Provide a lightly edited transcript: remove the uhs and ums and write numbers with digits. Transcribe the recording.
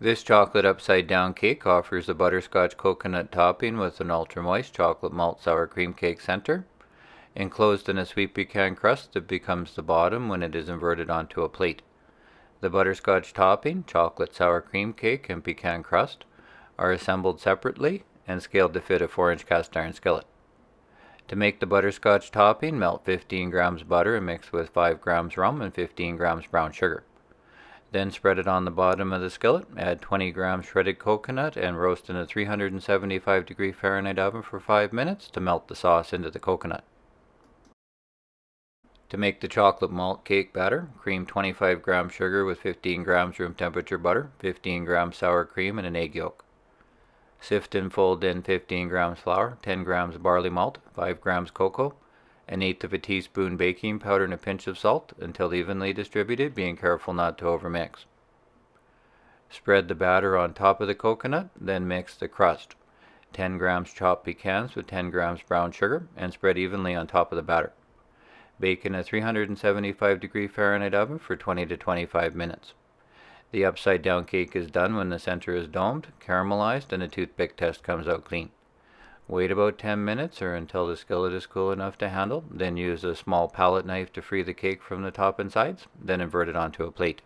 This chocolate upside down cake offers a butterscotch coconut topping with an ultra moist chocolate malt sour cream cake center. Enclosed in a sweet pecan crust that becomes the bottom when it is inverted onto a plate. The butterscotch topping, chocolate sour cream cake, and pecan crust are assembled separately and scaled to fit a 4-inch cast iron skillet. To make the butterscotch topping, melt 15 grams butter and mix with 5 grams rum and 15 grams brown sugar. Then spread it on the bottom of the skillet, add 20 grams shredded coconut, and roast in a 375-degree Fahrenheit oven for 5 minutes to melt the sauce into the coconut. To make the chocolate malt cake batter, cream 25 grams sugar with 15 grams room temperature butter, 15 grams sour cream, and an egg yolk. Sift and fold in 15 grams flour, 10 grams barley malt, 5 grams cocoa, an eighth of a teaspoon baking powder, and a pinch of salt until evenly distributed, being careful not to overmix. Spread the batter on top of the coconut, then mix the crust. 10 grams chopped pecans with 10 grams brown sugar, and spread evenly on top of the batter. Bake in a 375-degree Fahrenheit oven for 20 to 25 minutes. The upside down cake is done when the center is domed, caramelized, and a toothpick test comes out clean. Wait about 10 minutes or until the skillet is cool enough to handle, then use a small palette knife to free the cake from the top and sides, then invert it onto a plate.